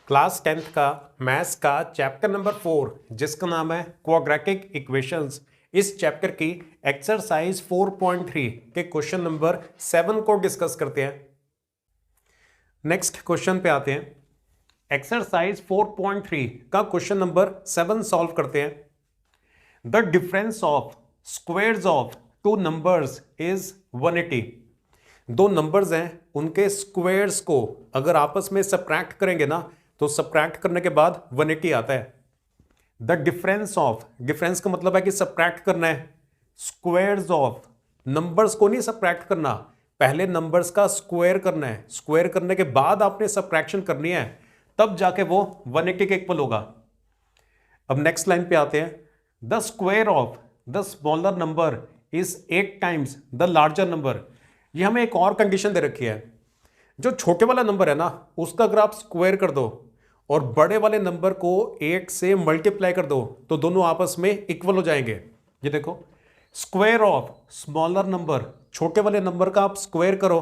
Class 10th का maths का chapter number 4 जिसका नाम है क्वाड्रेटिक इक्वेशंस। इस चैप्टर की एक्सरसाइज 4.3 के क्वेश्चन नंबर 7 को डिस्कस करते हैं। नेक्स्ट क्वेश्चन पे आते हैं। एक्सरसाइज 4.3 का क्वेश्चन नंबर 7 सॉल्व करते हैं। The difference of squares of two numbers is 180। दो नंबर्स हैं, उनके स्क्वायर्स को अगर आपस में सब्ट्रैक्ट करेंगे ना तो सब्ट्रैक्ट करने के बाद 180 आता है। द डिफरेंस ऑफ, डिफरेंस का मतलब है कि सब्ट्रैक्ट करना है। स्क्वायर्स ऑफ, नंबर्स को नहीं सब्ट्रैक्ट करना, पहले नंबर्स का स्क्वायर करना है। स्क्वायर करने के बाद आपने सब्ट्रैक्शन करनी है, तब जाके वो 180 के इक्वल होगा। अब नेक्स्ट लाइन पे आते हैं। The square of the smaller number is 8 times the larger number. ये हमें एक और कंडीशन दे रखी है। जो छोटे वाला नंबर है ना उसका अगर आप स्क्वायर कर दो और बड़े वाले नंबर को 8 से मल्टीप्लाई कर दो तो दोनों आपस में इक्वल हो जाएंगे। ये देखो, स्क्वायर ऑफ स्मॉलर नंबर, छोटे वाले नंबर का आप स्क्वायर करो,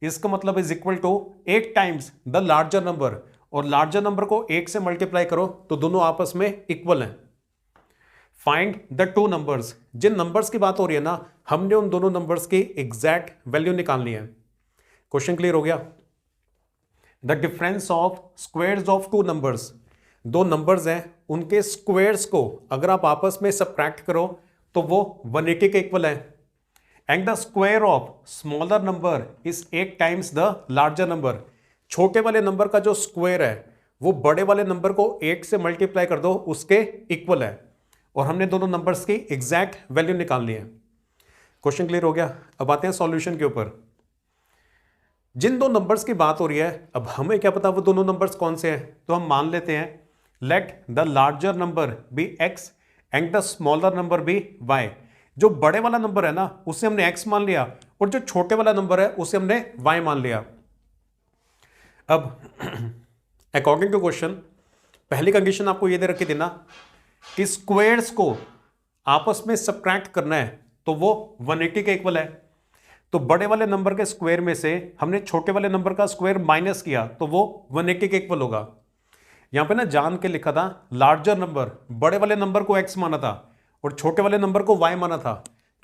इसका मतलब is equal to 8 times the larger number, और लार्जर नंबर को 1 से मल्टीप्लाई करो तो दोनों आपस में इक्वल हैं। फाइंड द टू नंबर्स, जिन नंबर्स की बात हो रही है ना हमने उन दोनों नंबर्स की एग्जैक्ट वैल्यू निकालनी है। क्वेश्चन क्लियर हो गया। The difference of squares of two numbers, दो नंबर्स हैं, उनके स्क्वायर्स को अगर आप आपस में सब्ट्रैक्ट करो तो वो 180 के इक्वल है। And the square of smaller number is 8 times the larger number. छोटे वाले नंबर का जो स्क्वायर है वो बड़े वाले नंबर को 8 से मल्टीप्लाई कर दो उसके इक्वल है, और हमने दोनों नंबर्स की एग्जैक्ट वैल्यू निकालनी है। क्वेश्चन क्लियर हो गया। अब आते हैं सॉल्यूशन के ऊपर। जिन दो नंबर्स की बात हो रही है, अब हमें क्या पता वो दोनों नंबर्स कौन से हैं, तो हम मान लेते हैं let the larger number be x and the smaller number be y। जो बड़े वाला नंबर है ना उसे हमने x मान लिया, और जो छोटे वाला नंबर है उसे हमने y मान लिया। अब अकॉर्डिंग टू क्वेश्चन, पहली कंडीशन आपको ये दे रखी थी ना कि स्क्वायर्स को आपस में सब्ट्रैक्ट करना है तो वो 180 के इक्वल है। तो बड़े वाले नंबर के स्क्वायर में से हमने छोटे वाले नंबर का स्क्वायर माइनस किया तो वो 180 के इक्वल होगा। यहां पे ना जान के लिखा था लार्जर नंबर, बड़े वाले नंबर को x माना था और छोटे वाले नंबर को y माना था,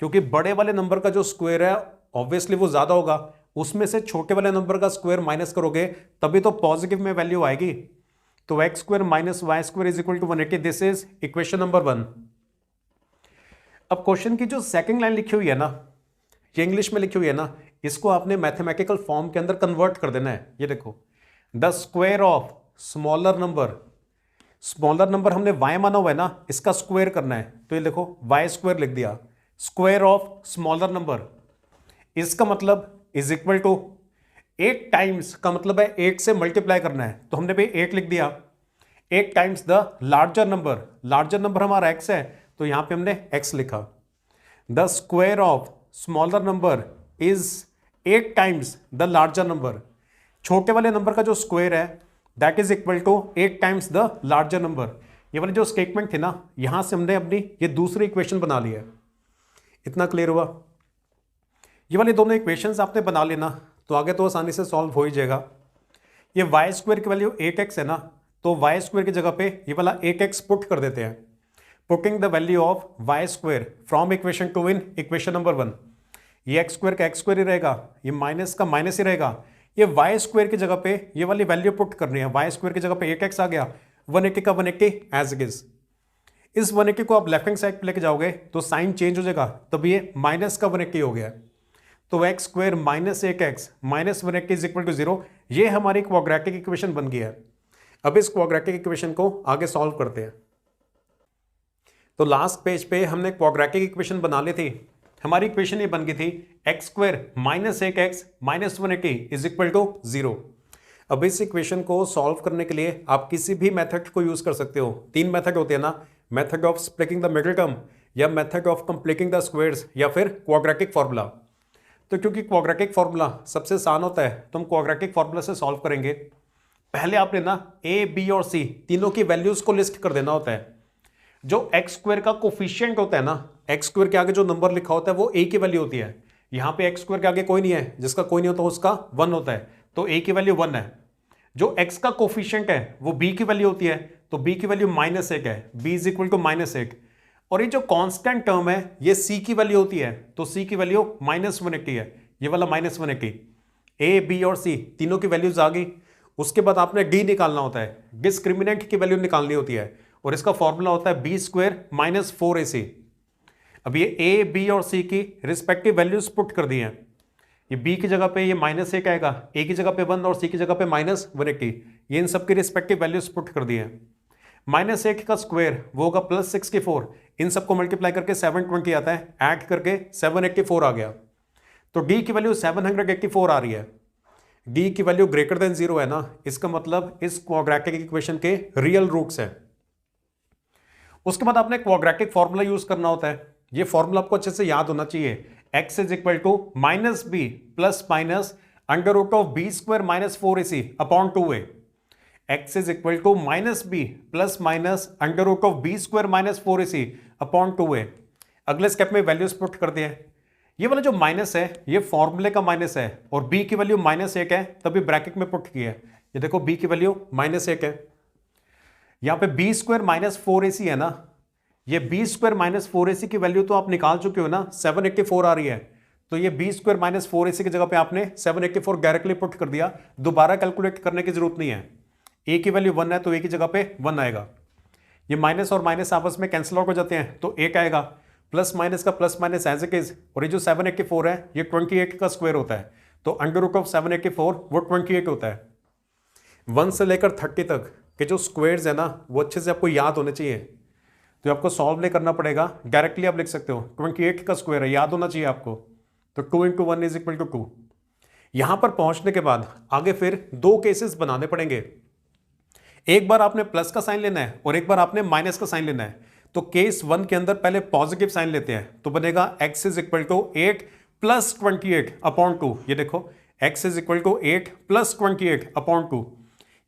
क्योंकि बड़े वाले नंबर का जो स्क्वायर है ऑब्वियसली वो ज्यादा होगा, उसमें से छोटे वाले नंबर का स्क्वायर माइनस करोगे तभी तो पॉजिटिव में वैल्यू आएगी। तो x square minus Y square is equal to 180। This is equation number 1। अब क्वेश्चन की जो सेकंड लाइन लिखी हुई है ना, ये इंग्लिश में लिखी हुई है ना, इसको आपने मैथमेटिकल फॉर्म के अंदर कन्वर्ट कर देना है। ये देखो, the square of smaller number, smaller number हमने y माना हुआ है ना, इसका स्क्वायर करना है, तो ये देखो y स्क्वायर लिख दिया। स्क्वायर ऑफ स्मॉलर नंबर, इसका मतलब इज इक्वल टू 8 टाइम्स का मतलब है 8 से मल्टीप्लाई करना है, तो हमने भी 8 लिख दिया। 8 times the larger number, larger number हमारा x है तो यहां पे हमने x लिखा। The square of smaller number is 8 times the larger number, छोटे वाले नंबर का जो स्क्वायर है that is equal to 8 times the larger number. ये वाली जो स्टेटमेंट थी ना, यहां से हमने अपनी ये दूसरी इक्वेशन बना ली है। इतना क्लियर हुआ। ये वाली दोनों इक्वेशंस आपने बना लेना तो आगे तो आसानी से सॉल्व हो ही जाएगा। ये वाई स्क्वायर की वैल्यू 8x है ना, तो वाई स्क्वायर की जगह पे ये वाला 8x पुट कर देते हैं। Putting the value of Y square from equation 2 in equation number 1। ये एक्स स्क्वायर का एक्स स्क्वायर ही रहेगा, ये माइनस का माइनस ही रहेगा। ये वाई स्क्वायर की जगह पे ये वाली वैल्यू पुट करनी है। वाई स्क्वायर की जगह पे 8x आ गया, 180 का 180 एज इट इज। इस 180 को आप लेफ्ट हैंड साइड पे लेके जाओगे तो साइन चेंज हो जाएगा, तब ये माइनस का 180 हो गया। तो X square minus 8x minus 180 is equal to 0। ये हमारी क्वाड्रेटिक इक्वेशन बन गई है। अब इस क्वाड्रेटिक इक्वेशन को आगे सॉल्व करते हैं। तो लास्ट पेज पे हमने क्वाड्रेटिक इक्वेशन बना ली थी। हमारी इक्वेशन ये बन गई थी X square minus 8x minus 180 is equal to 0। अब इस इक्वेशन को सॉल्व करने के लिए आप किसी भी मेथड को यूज कर सकते हो। 3 मेथड होते हैं ना, method of splitting the middle term, या method of completing the squares, या फिर क्वाड्रेटिक फॉर्मूला। तो क्योंकि क्वाड्रेटिक फॉर्मूला सबसे आसान होता है तो हम क्वाड्रेटिक फॉर्मूला से सॉल्व करेंगे। पहले आपने ना ए, बी और सी तीनों की वैल्यूज को लिस्ट कर देना होता है। जो एक्स स्क्वायर का कोफिशिएंट होता है ना, एक्स स्क्वायर के आगे जो नंबर लिखा होता है वो ए की वैल्यू होती है। यहां पे एक्स स्क्वायर के आगे कोई नहीं है, जिसका कोई नहीं होता उसका 1 होता है, तो ए की वैल्यू 1 है। जो x का कोफिशिएंट है वो b की वैल्यू होती है, तो b की वैल्यू -1 है, b इज इक्वल टू -1। और ये जो कांस्टेंट टर्म है ये c की वैल्यू होती है, तो c की वैल्यू -180 है, ये वाला -180। a b और c तीनों की वैल्यूज आ गई। उसके बाद आपने d निकालना होता है, डिस्क्रिमिनेंट की वैल्यू निकालनी होती है, और इसका फॉर्मूला होता है b² - 4ac। अब ये a b और c की रिस्पेक्टिव वैल्यूज पुट कर दी हैं। ये b की जगह पे ये -1 आएगा, a की जगह पे 1 और c की जगह पे -180, ये इन सबकी रिस्पेक्टिव वैल्यूज पुट कर दी हैं। -1 का स्क्वायर वो होगा +64, इन सबको मल्टीप्लाई करके 720 आता है, ऐड करके 784 आ गया। तो d की वैल्यू 784 आ रही है। d की वैल्यू ग्रेटर देन 0 है ना, इसका मतलब इस क्वाड्रेटिक इक्वेशन के रियल रूट्स हैं। उसके बाद आपने क्वाड्रेटिक फॉर्मूला यूज करना होता है। ये फॉर्मूला आपको अच्छे से याद होना चाहिए। x is equal to -b plus minus √b² - 4ac upon 2a। x is equal to -b plus minus √b² - 4ac upon 2a। अगले स्टेप में वैल्यूज पुट कर दिए। ये वाला जो माइनस है ये फॉर्मूले का माइनस है, और b की वैल्यू -1 है, तभी ब्रैकेट में पुट किया है। ये देखो b की वैल्यू -1 है, यहां पे b² - 4ac है ना, ये b² - 4ac की वैल्यू तो आप निकाल चुके हो ना, 784 आ रही है, तो ये b² - 4ac की जगह पे आपने 784 डायरेक्टली पुट कर दिया, दोबारा कैलकुलेट करने की जरूरत नहीं है। a की वैल्यू 1 है तो a की जगह पे 1 आएगा। ये माइनस और माइनस आपस में कैंसिल आउट हो जाते हैं, तो 1 आएगा, प्लस माइनस का plus minus as it is, और ये जो 784 है ये 28 का स्क्वायर होता है, तो √784 वो 28 होता है। 1 से लेकर 30 तक के जो स्क्वायर्स है ना वो अच्छे से आपको याद होने चाहिए, तो आपको सॉल्व नहीं करना पड़ेगा, डायरेक्टली आप लिख सकते हो। 28 का स्क्वायर है, याद होना चाहिए आपको, तो 2 × 1 इज इक्वल टू 2। यहां पर पहुंचने के बाद आगे फिर दो केसेस बनाने पड़ेंगे। एक बार आपने प्लस का साइन लेना है और एक बार आपने माइनस का साइन लेना है। तो केस 1 के अंदर पहले पॉजिटिव साइन लेते हैं, तो बनेगा x is equal to 8 plus 28 upon 2। ये देखो x is equal to 8 plus 28 upon 2,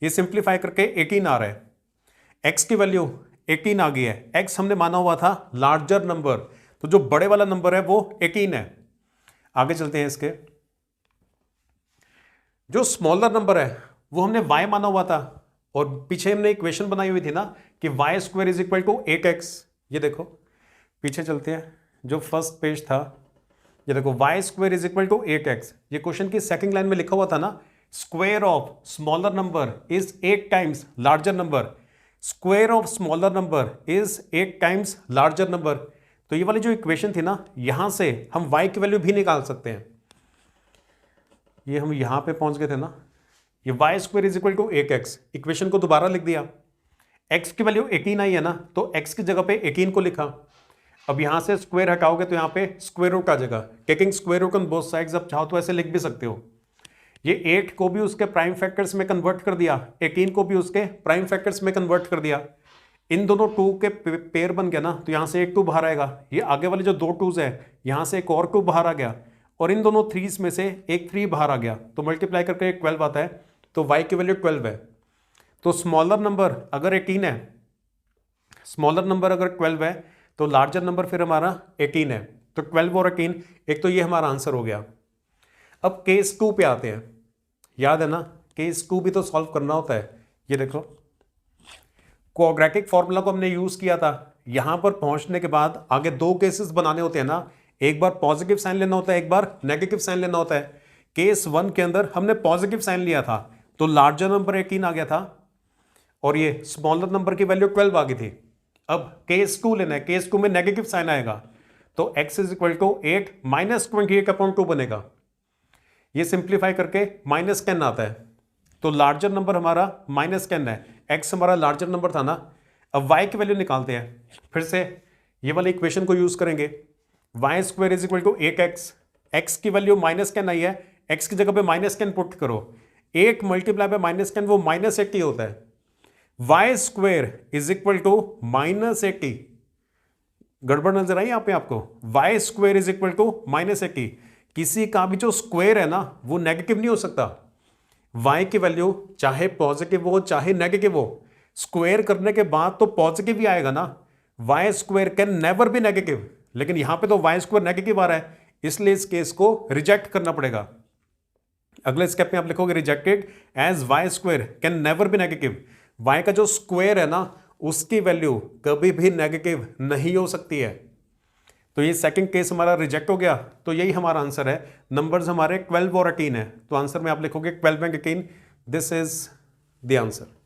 ये सिंप्लीफाई करके 18 आ रहा है। x की वैल्यू 18 आ गई है। x हमने माना हुआ था लार्जर नंबर, तो जो बड़े वाला नंबर है वो 18 है। आगे चलते हैं। इसके जो स्मॉलर नंबर है वो हमने y माना हुआ था, और पीछे हमने इक्वेशन बनाई हुई थी ना कि y² is equal to 8x। ये देखो पीछे चलते हैं, जो फर्स्ट पेज था, ये देखो y² is equal to 8x। ये क्वेश्चन की सेकंड लाइन में लिखा हुआ था ना, square of smaller number is 8 times larger number, square of smaller number is 8 times larger number. तो ये वाली जो इक्वेशन थी ना, यहां से हम y की वैल्यू भी निकाल सकते हैं। ये हम यहां पे पहुंच गए थे ना, ये y² is equal to 8x, equation को दोबारा लिख दिया। x की वैल्यू 18 आई है ना, तो x की जगह पे 18 को लिखा। अब यहां से स्क्वायर हटाओगे तो यहां पे स्क्वायर रूट आ जाएगा, taking square root on both sides. अब चाहो तो ऐसे लिख भी सकते हो। ये 8 को भी उसके प्राइम फैक्टर्स में कन्वर्ट कर दिया, 18 को भी उसके प्राइम फैक्टर्स में कन्वर्ट कर दिया। इन दोनों 2 के पेयर बन गया ना, तो यहां से एक 2 बाहर आएगा। ये आगे वाले जो 2 2s है, यहां से एक और 2 बाहर आ गया, और इन दोनों 3s में से एक 3 बाहर आ गया, तो मल्टीप्लाई करके एक 12 आता है, तो y की वैल्यू 12 है। तो स्मॉलर नंबर अगर 18 है, स्मॉलर नंबर अगर 12 है, तो लार्जर नंबर फिर हमारा 18 है। तो 12 और 18, एक तो ये हमारा आंसर हो गया। अब केस 2 पे आते हैं। याद है ना, केस 2 भी तो सॉल्व करना होता है। ये देखो क्वाड्रेटिक फॉर्मूला को हमने यूज किया था। यहां पर पहुंचने के बाद आगे 2 केसेस बनाने होते हैं ना, एक बार पॉजिटिव साइन लेना होता है, एक बार नेगेटिव साइन लेना होता है। केस 1 के अंदर हमने पॉजिटिव साइन लिया था, तो लार्जर नंबर 18 आ गया था, और ये स्मॉलर नंबर की वैल्यू 12 आ गई थी। अब केस 2 लेना है, केस 2 में नेगेटिव साइन आएगा, तो x is equal to 8 minus 28 upon 2 बनेगा। ये सिंप्लीफाई करके -10 आता है, तो लार्जर नंबर हमारा -10 है। x हमारा लार्जर नंबर था ना। अब y की वैल्यू निकालते हैं। फिर से ये वाली इक्वेशन को यूज करेंगे। y² is equal to 8x, x की वैल्यू -10 आई है, x की जगह पे -10 पुट करो, 8 मल्टीप्लाई बाय -10 वो -80 होता है। y² इज इक्वल टू -80, गड़बड़ नजर आई यहां पे आपको? y² is equal to -80। किसी का भी जो स्क्वायर है ना वो नेगेटिव नहीं हो सकता। y की वैल्यू चाहे पॉजिटिव हो चाहे नेगेटिव हो, स्क्वायर करने के बाद तो पॉजिटिव ही आएगा ना। y² can never be negative, लेकिन यहां पे तो y² नेगेटिव आ रहा है, इसलिए इस केस को रिजेक्ट करना पड़ेगा। अगले स्टेप में आप लिखोगे rejected as Y square can never be negative. Y का जो स्क्वायर है ना उसकी वैल्यू कभी भी नेगेटिव नहीं हो सकती है। तो ये सेकंड केस हमारा रिजेक्ट हो गया, तो यही हमारा आंसर है। नंबर्स हमारे 12 और 18 है, तो आंसर में आप लिखोगे 12 and 18। This is the answer.